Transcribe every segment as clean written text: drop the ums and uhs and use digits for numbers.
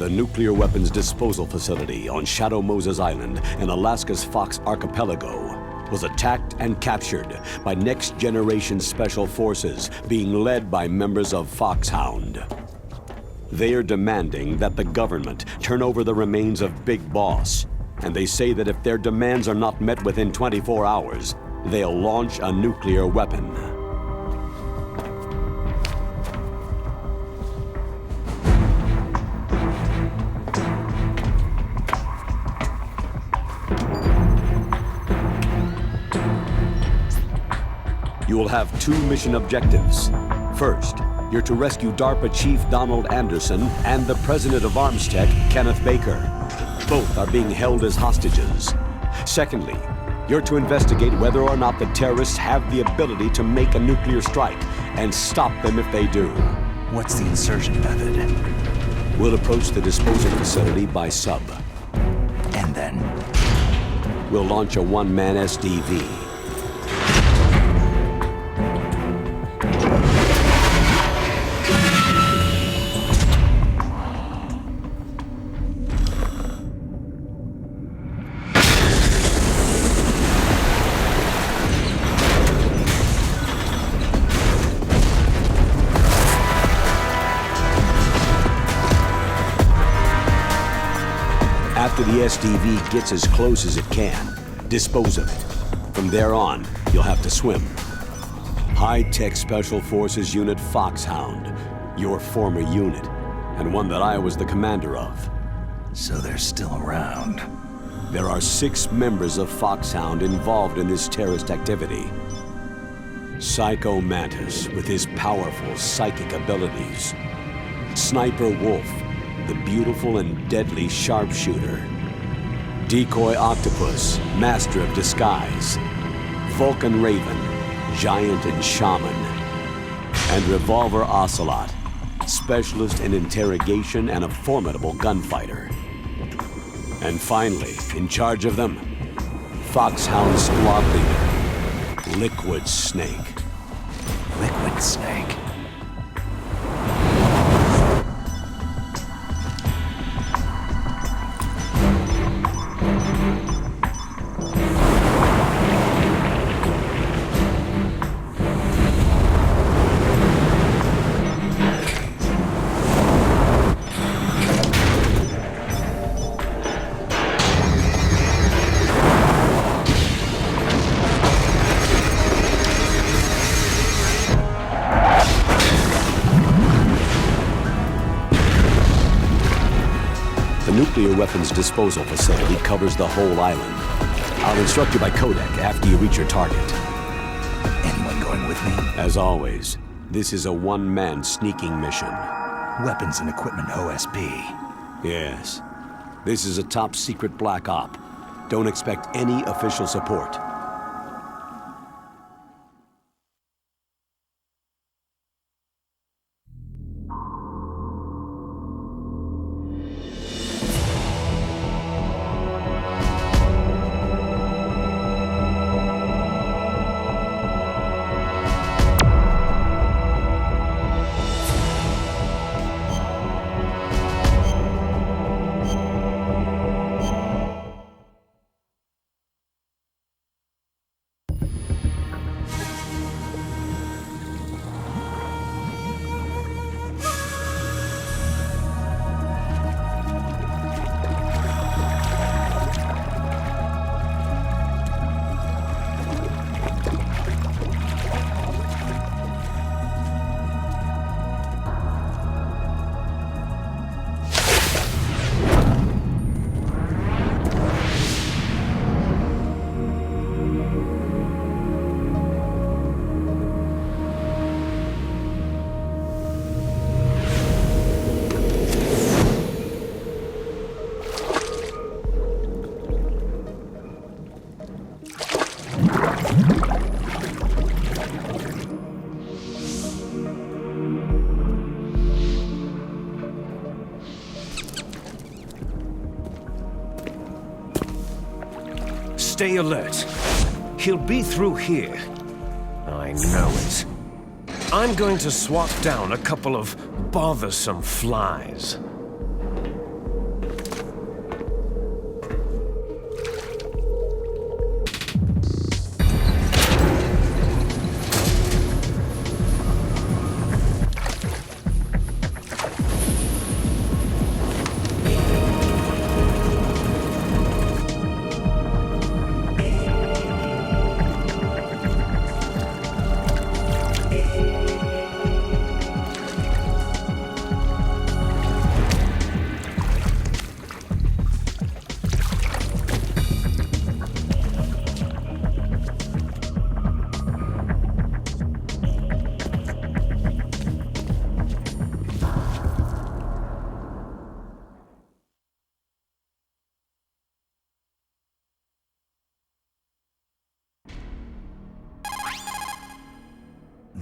The nuclear weapons disposal facility on Shadow Moses Island in Alaska's Fox Archipelago was attacked and captured by next-generation special forces being led by members of Foxhound. They are demanding that the government turn over the remains of Big Boss, and they say that if their demands are not met within 24 hours, they'll launch a nuclear weapon. You will have two mission objectives. First, you're to rescue DARPA Chief Donald Anderson and the President of Armstech, Kenneth Baker. Both are being held as hostages. Secondly, you're to investigate whether or not the terrorists have the ability to make a nuclear strike and stop them if they do. What's the insertion method? We'll approach the disposal facility by sub. And then? We'll launch a one-man SDV. After the SDV gets as close as it can, dispose of it. From there on, you'll have to swim. High-tech Special Forces Unit Foxhound, your former unit, and one that I was the commander of. So they're still around. There are 6 members of Foxhound involved in this terrorist activity. Psycho Mantis, with his powerful psychic abilities. Sniper Wolf, the beautiful and deadly sharpshooter. Decoy Octopus, master of disguise. Vulcan Raven, giant and shaman. And Revolver Ocelot, specialist in interrogation and a formidable gunfighter. And finally, in charge of them, Foxhound squad leader, Liquid Snake. Liquid Snake. The nuclear weapons disposal facility covers the whole island. I'll instruct you by codec after you reach your target. Anyone going with me? As always, this is a one-man sneaking mission. Weapons and equipment OSP. Yes. This is a top-secret black op. Don't expect any official support. Stay alert. He'll be through here. I know it. I'm going to swat down a couple of bothersome flies.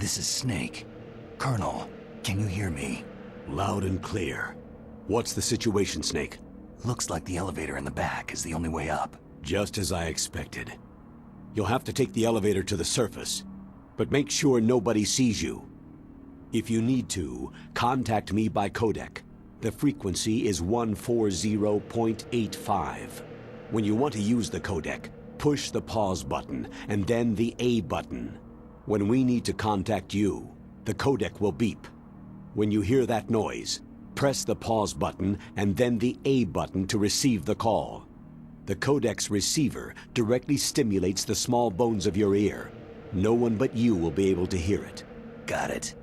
This is Snake. Colonel, can you hear me? Loud and clear. What's the situation, Snake? Looks like the elevator in the back is the only way up. Just as I expected. You'll have to take the elevator to the surface, but make sure nobody sees you. If you need to, contact me by codec. The frequency is 140.85. When you want to use the codec, push the pause button and then the A button. When we need to contact you, the codec will beep. When you hear that noise, press the pause button and then the A button to receive the call. The codec's receiver directly stimulates the small bones of your ear. No one but you will be able to hear it. Got it.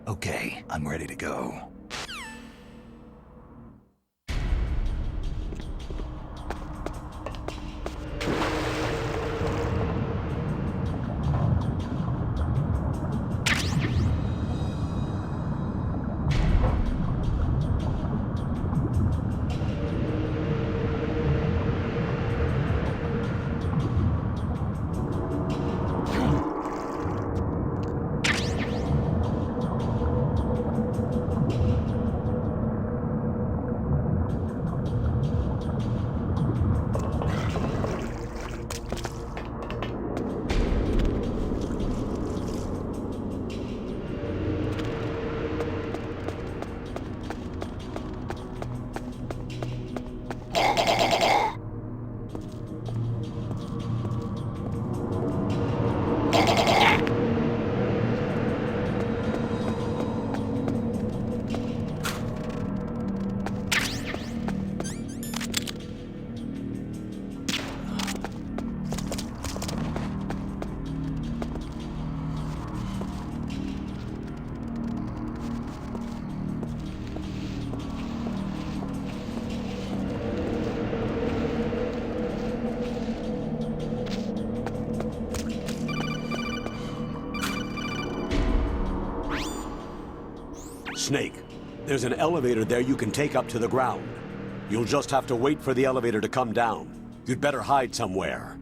Okay, I'm ready to go. Snake, there's an elevator there you can take up to the ground. You'll just have to wait for the elevator to come down. You'd better hide somewhere.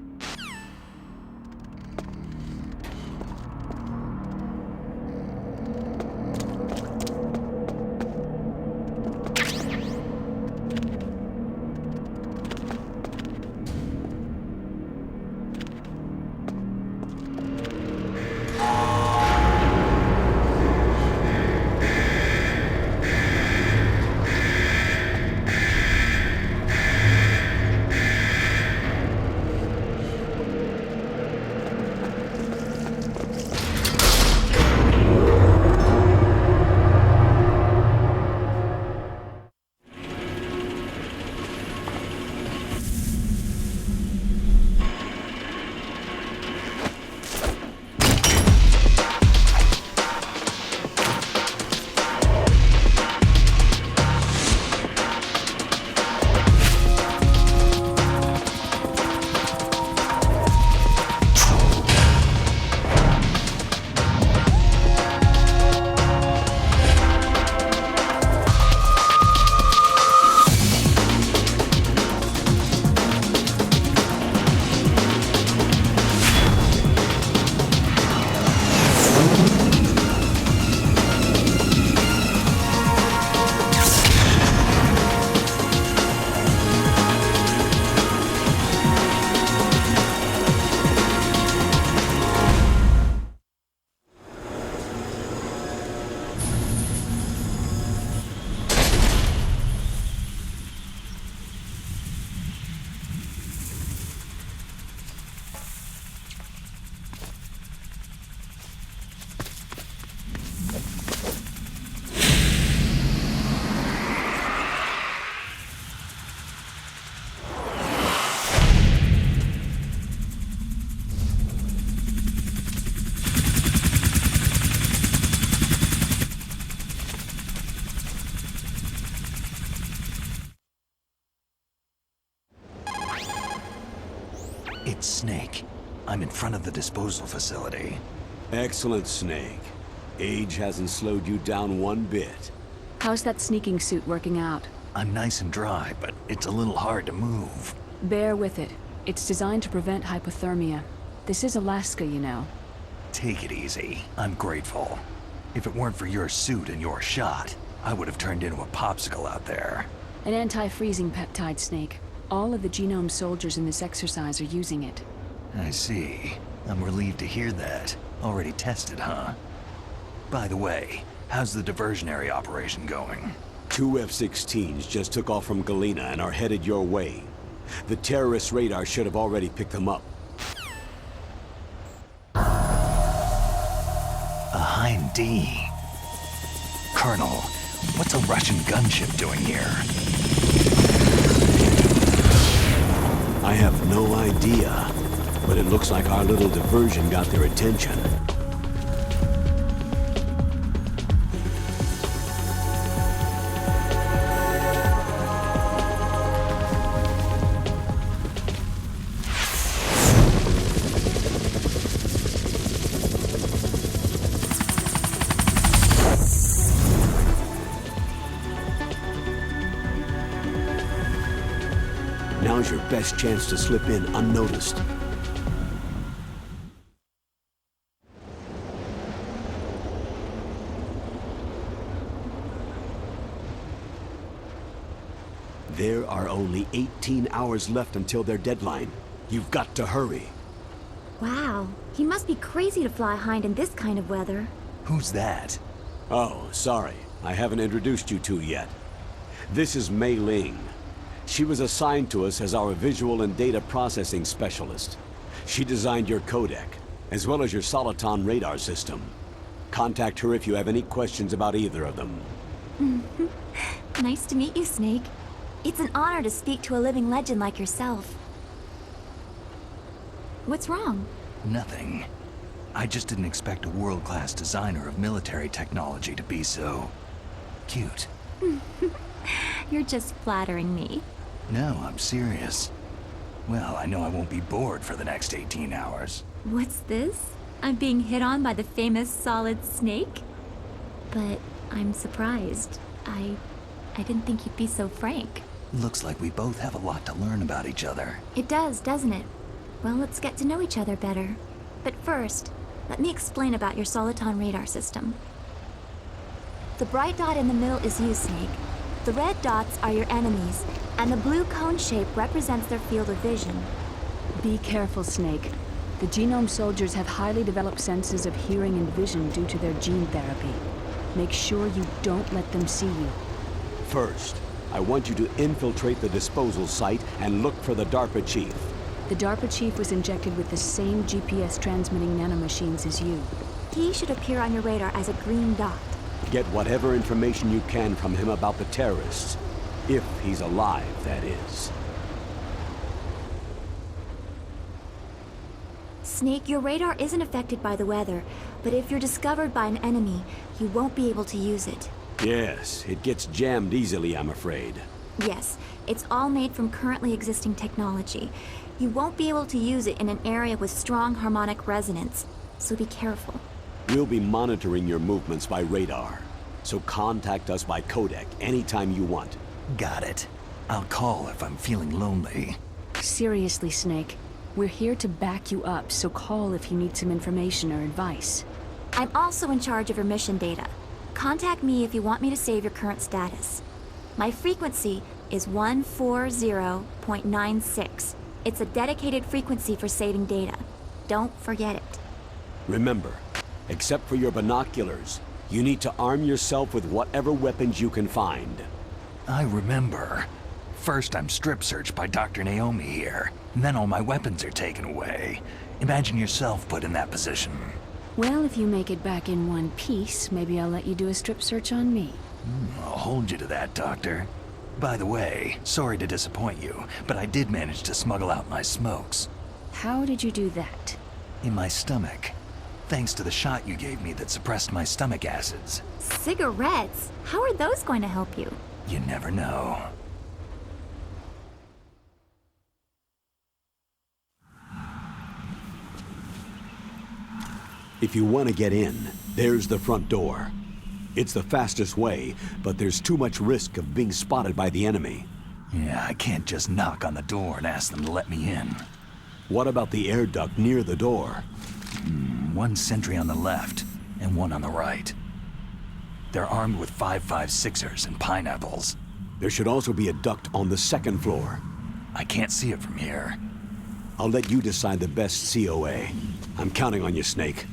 It's Snake. I'm in front of the disposal facility. Excellent, Snake. Age hasn't slowed you down one bit. How's that sneaking suit working out? I'm nice and dry, but it's a little hard to move. Bear with it. It's designed to prevent hypothermia. This is Alaska, you know. Take it easy. I'm grateful. If it weren't for your suit and your shot, I would have turned into a popsicle out there. An anti-freezing peptide, Snake. All of the genome soldiers in this exercise are using it. I see. I'm relieved to hear that. Already tested, huh? By the way, how's the diversionary operation going? 2 F-16s just took off from Galena and are headed your way. The terrorist radar should have already picked them up. A Hind D. Colonel, what's a Russian gunship doing here? I have no idea, but it looks like our little diversion got their attention. Now's your best chance to slip in unnoticed. There are only 18 hours left until their deadline. You've got to hurry. Wow, he must be crazy to fly Hind in this kind of weather. Who's that? Oh, sorry. I haven't introduced you two yet. This is Mei Ling. She was assigned to us as our visual and data processing specialist. She designed your codec, as well as your Soliton radar system. Contact her if you have any questions about either of them. Nice to meet you, Snake. It's an honor to speak to a living legend like yourself. What's wrong? Nothing. I just didn't expect a world-class designer of military technology to be so... cute. You're just flattering me. No, I'm serious. Well, I know I won't be bored for the next 18 hours. What's this? I'm being hit on by the famous Solid Snake? But I'm surprised. I didn't think you'd be so frank. Looks like we both have a lot to learn about each other. It does, doesn't it? Well, let's get to know each other better. But first, let me explain about your Soliton radar system. The bright dot in the middle is you, Snake. The red dots are your enemies, and the blue cone shape represents their field of vision. Be careful, Snake. The genome soldiers have highly developed senses of hearing and vision due to their gene therapy. Make sure you don't let them see you. First, I want you to infiltrate the disposal site and look for the DARPA chief. The DARPA chief was injected with the same GPS transmitting nanomachines as you. He should appear on your radar as a green dot. Get whatever information you can from him about the terrorists. If he's alive, that is. Snake, your radar isn't affected by the weather, but if you're discovered by an enemy, you won't be able to use it. Yes, it gets jammed easily, I'm afraid. Yes, it's all made from currently existing technology. You won't be able to use it in an area with strong harmonic resonance, so be careful. We'll be monitoring your movements by radar, so contact us by codec anytime you want. Got it. I'll call if I'm feeling lonely. Seriously, Snake. We're here to back you up, so call if you need some information or advice. I'm also in charge of your mission data. Contact me if you want me to save your current status. My frequency is 140.96. It's a dedicated frequency for saving data. Don't forget it. Remember, except for your binoculars, you need to arm yourself with whatever weapons you can find. I remember. First I'm strip searched by Dr. Naomi here, and then all my weapons are taken away. Imagine yourself put in that position. Well, if you make it back in one piece, maybe I'll let you do a strip search on me. I'll hold you to that, Doctor. By the way, sorry to disappoint you, but I did manage to smuggle out my smokes. How did you do that? In my stomach. Thanks to the shot you gave me that suppressed my stomach acids. Cigarettes? How are those going to help you? You never know. If you want to get in, there's the front door. It's the fastest way, but there's too much risk of being spotted by the enemy. Yeah, I can't just knock on the door and ask them to let me in. What about the air duct near the door? One sentry on the left, and one on the right. They're armed with 5.56ers and pineapples. There should also be a duct on the second floor. I can't see it from here. I'll let you decide the best COA. I'm counting on you, Snake.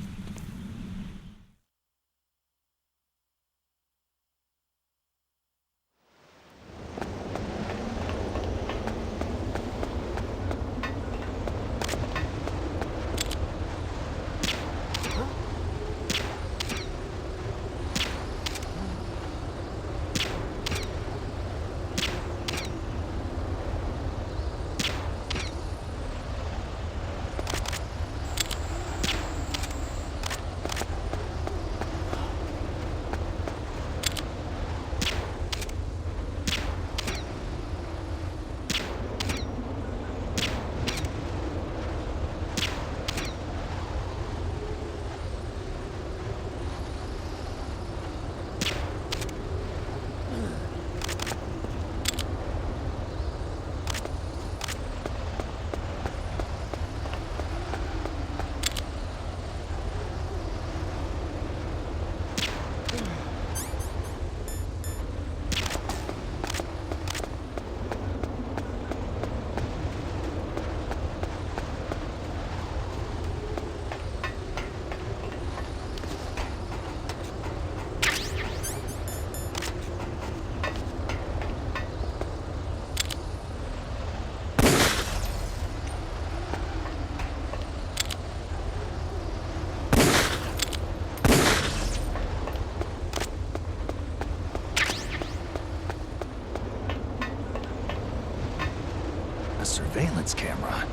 Surveillance camera.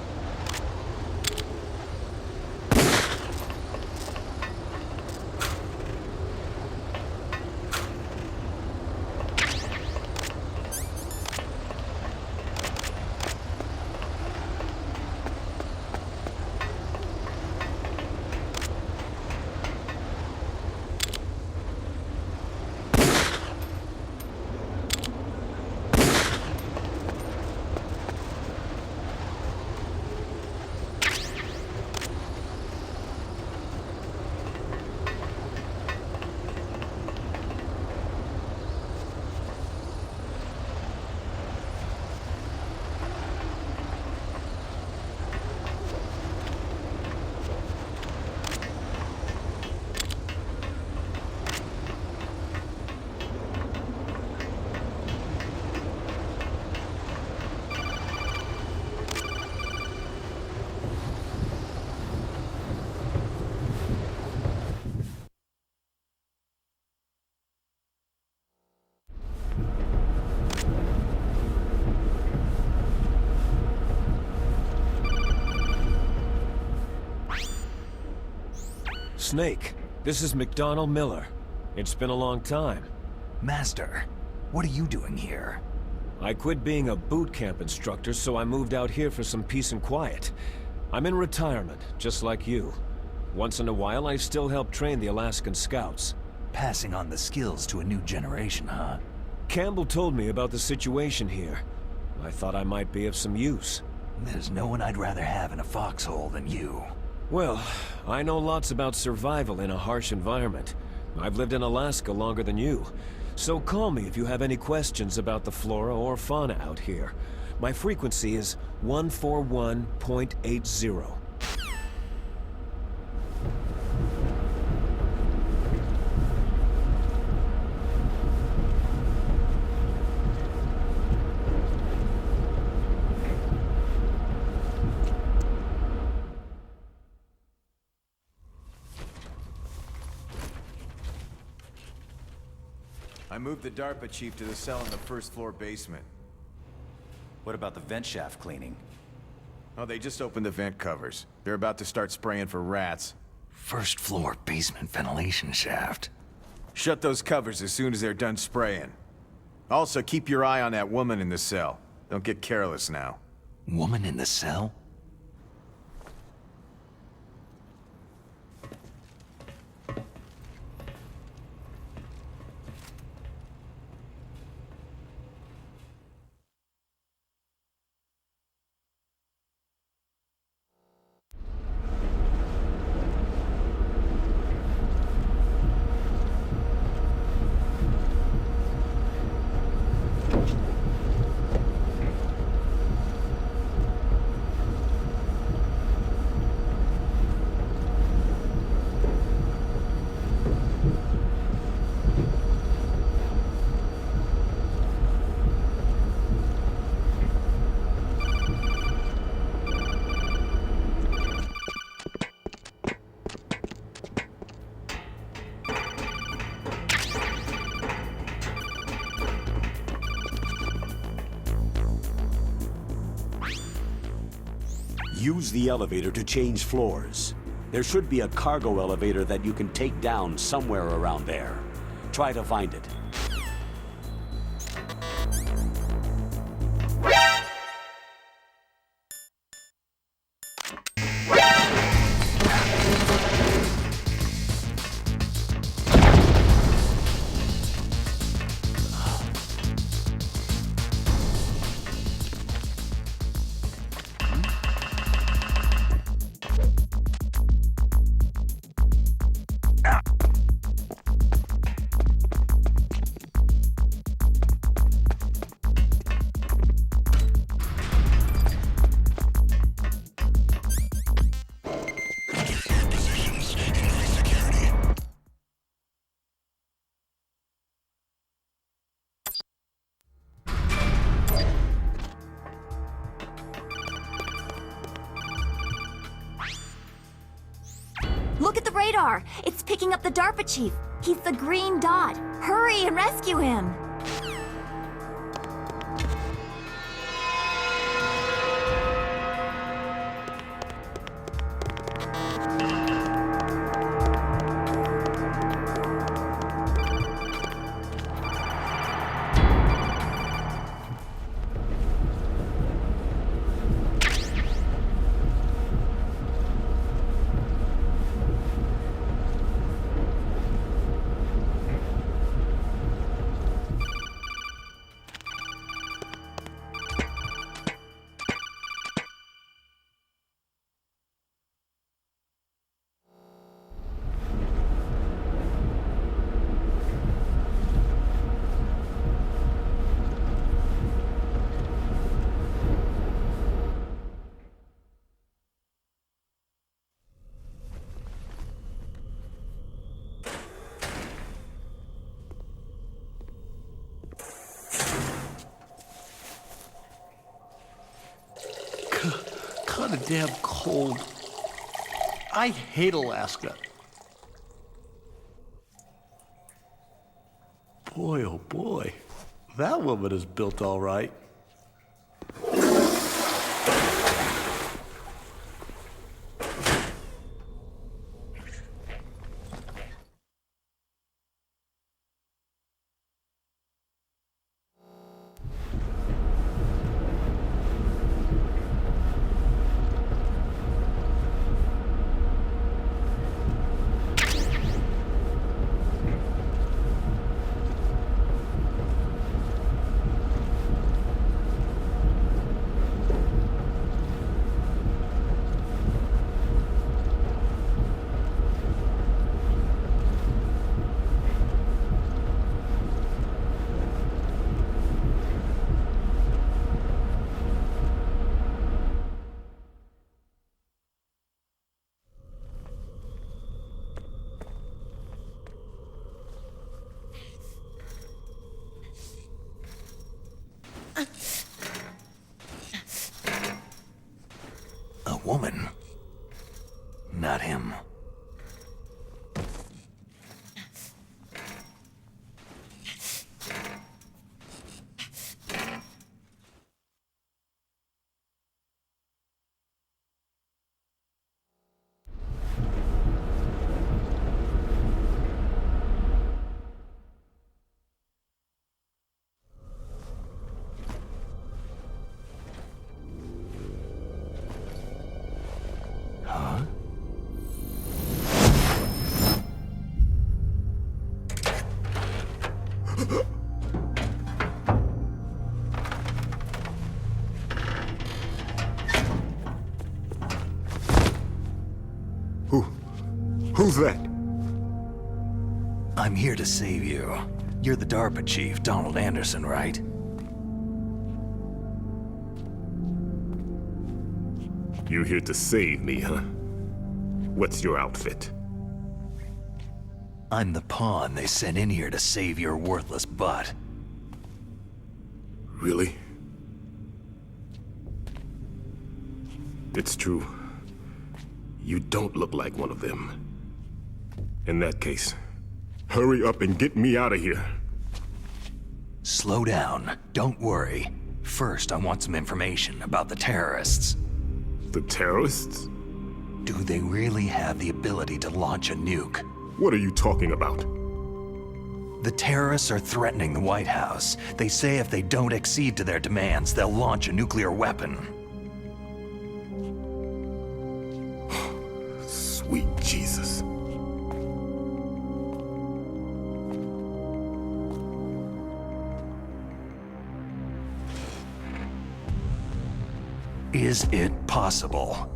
Snake, this is McDonald Miller. It's been a long time. Master, what are you doing here? I quit being a boot camp instructor, so I moved out here for some peace and quiet. I'm in retirement, just like you. Once in a while, I still help train the Alaskan Scouts. Passing on the skills to a new generation, huh? Campbell told me about the situation here. I thought I might be of some use. There's no one I'd rather have in a foxhole than you. Well, I know lots about survival in a harsh environment. I've lived in Alaska longer than you. So call me if you have any questions about the flora or fauna out here. My frequency is 141.80. I moved the DARPA chief to the cell in the first floor basement. What about the vent shaft cleaning? Oh, they just opened the vent covers. They're about to start spraying for rats. First floor basement ventilation shaft. Shut those covers as soon as they're done spraying. Also, keep your eye on that woman in the cell. Don't get careless now. Woman in the cell? Use the elevator to change floors. There should be a cargo elevator that you can take down somewhere around there. Try to find it. Look at the radar! It's picking up the DARPA chief! He's the green dot! Hurry and rescue him! Kinda damn cold. I hate Alaska. Boy, oh boy. That woman is built all right. A woman. Not him. Who's that? I'm here to save you. You're the DARPA chief, Donald Anderson, right? You here to save me, huh? What's your outfit? I'm the pawn they sent in here to save your worthless butt. Really? It's true. You don't look like one of them. In that case, hurry up and get me out of here. Slow down. Don't worry. First, I want some information about the terrorists. The terrorists? Do they really have the ability to launch a nuke? What are you talking about? The terrorists are threatening the White House. They say if they don't accede to their demands, they'll launch a nuclear weapon. Sweet Jesus. Is it possible?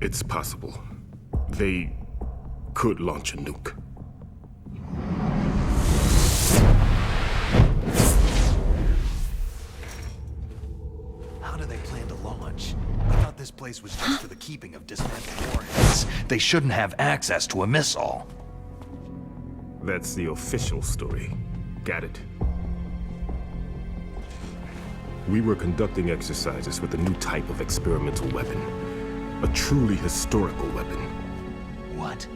It's possible. They could launch a nuke. How do they plan to launch? I thought this place was just for the keeping of dismantled warheads. They shouldn't have access to a missile. That's the official story. Got it. We were conducting exercises with a new type of experimental weapon. A truly historical weapon. What?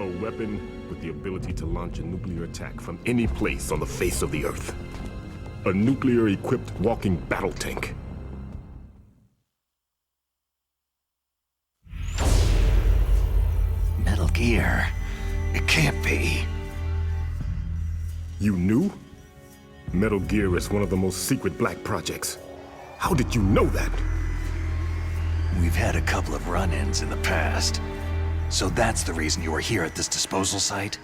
A weapon with the ability to launch a nuclear attack from any place on the face of the Earth. A nuclear-equipped walking battle tank. Metal Gear? It can't be. You knew? Metal Gear is one of the most secret black projects. How did you know that? We've had a couple of run-ins in the past. So that's the reason you were here at this disposal site?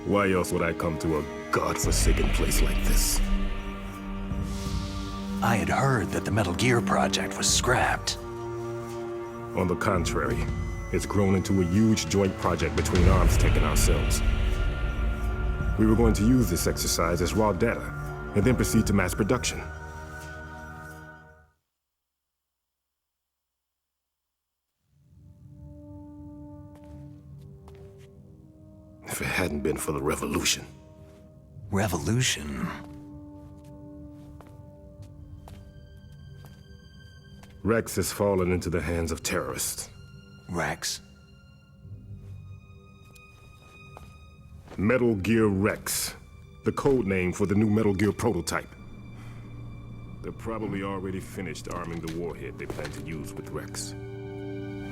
Why else would I come to a godforsaken place like this? I had heard that the Metal Gear project was scrapped. On the contrary, it's grown into a huge joint project between Armstech and ourselves. We were going to use this exercise as raw data, and then proceed to mass production. If it hadn't been for the revolution. Revolution? Rex has fallen into the hands of terrorists. Rex? Metal Gear Rex, the code name for the new Metal Gear prototype. They're probably already finished arming the warhead they plan to use with Rex.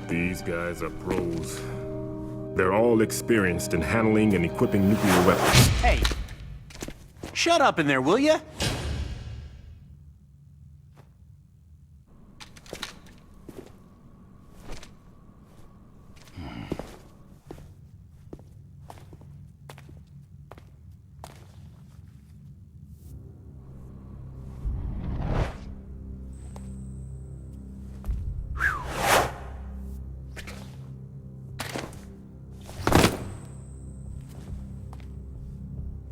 These guys are pros. They're all experienced in handling and equipping nuclear weapons. Hey! Shut up in there, will ya?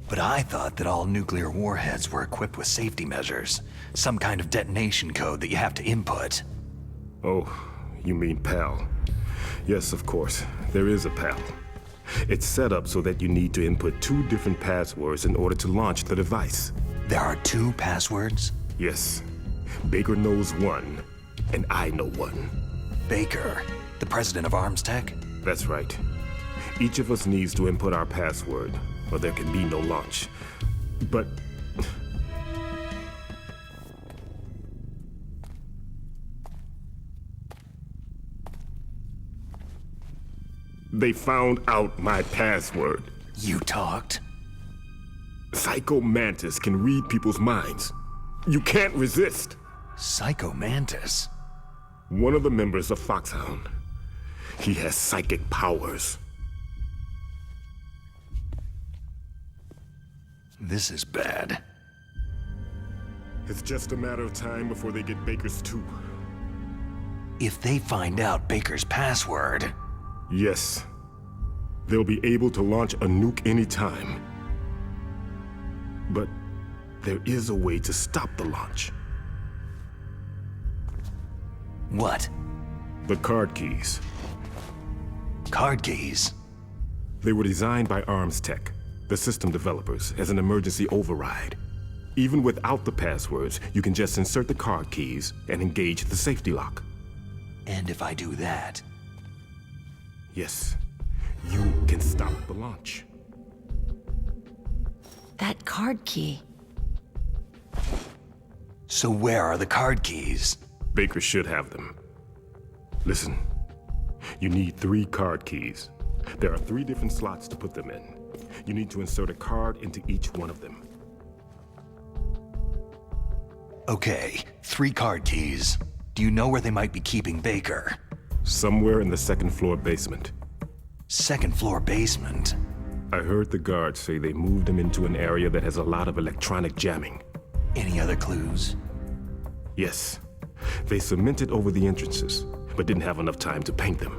But I thought that all nuclear warheads were equipped with safety measures. Some kind of detonation code that you have to input. Oh, you mean PAL. Yes, of course. There is a PAL. It's set up so that you need to input 2 different passwords in order to launch the device. There are 2 passwords? Yes. Baker knows one, and I know one. Baker, the president of Armstech? That's right. Each of us needs to input our password, or there can be no launch. But... they found out my password. You talked? Psycho Mantis can read people's minds. You can't resist. Psycho Mantis? One of the members of Foxhound. He has psychic powers. This is bad. It's just a matter of time before they get Baker's too. If they find out Baker's password... Yes. They'll be able to launch a nuke anytime. But there is a way to stop the launch. What? The card keys. Card keys? They were designed by Armstech, the system developers, as an emergency override. Even without the passwords, you can just insert the card keys and engage the safety lock. And if I do that... Yes, you can stop the launch. That card key. So where are the card keys? Baker should have them. Listen, you need 3 card keys. There are 3 different slots to put them in. You need to insert a card into each one of them. Okay, 3 card keys. Do you know where they might be keeping Baker? Somewhere in the 2nd floor basement. 2nd floor basement? I heard the guards say they moved him into an area that has a lot of electronic jamming. Any other clues? Yes. They cemented over the entrances, but didn't have enough time to paint them.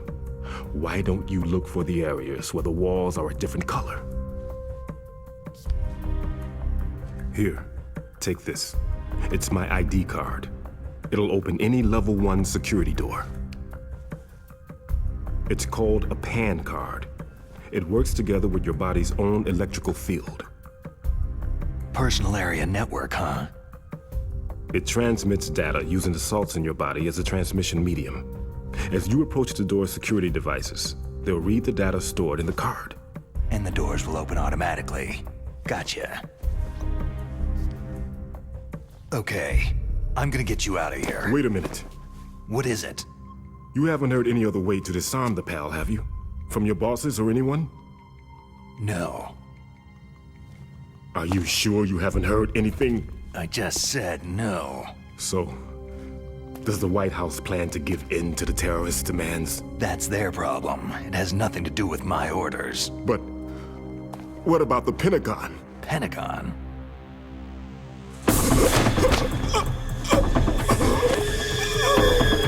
Why don't you look for the areas where the walls are a different color? Here, take this. It's my ID card. It'll open any level 1 security door. It's called a PAN card. It works together with your body's own electrical field. Personal area network, huh? It transmits data using the salts in your body as a transmission medium. As you approach the door's security devices, they'll read the data stored in the card. And the doors will open automatically. Gotcha. Okay, I'm gonna get you out of here. Wait a minute. What is it? You haven't heard any other way to disarm the PAL, have you? From your bosses or anyone? No. Are you sure you haven't heard anything? I just said no. So, does the White House plan to give in to the terrorists' demands? That's their problem. It has nothing to do with my orders. But what about the Pentagon? Pentagon?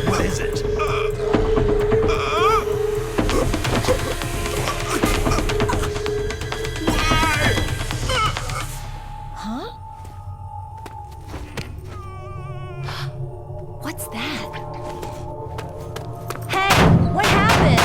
What is it? Huh? What's that? Hey, what happened?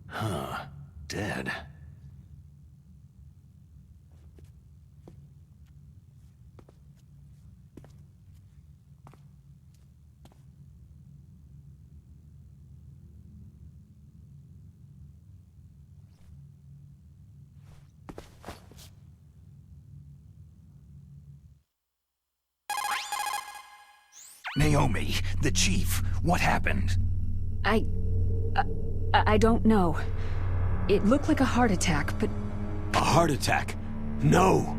Huh. Dead. Naomi, the chief, what happened? I don't know. It looked like a heart attack, but... A heart attack? No!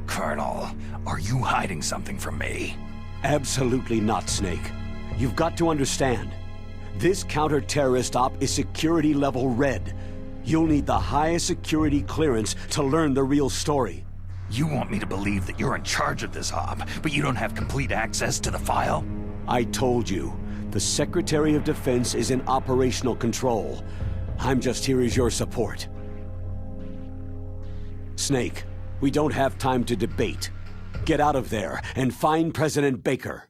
Colonel, are you hiding something from me? Absolutely not, Snake. You've got to understand. This counter-terrorist op is security level red. You'll need the highest security clearance to learn the real story. You want me to believe that you're in charge of this op, but you don't have complete access to the file? I told you. The Secretary of Defense is in operational control. I'm just here as your support. Snake, we don't have time to debate. Get out of there and find President Baker.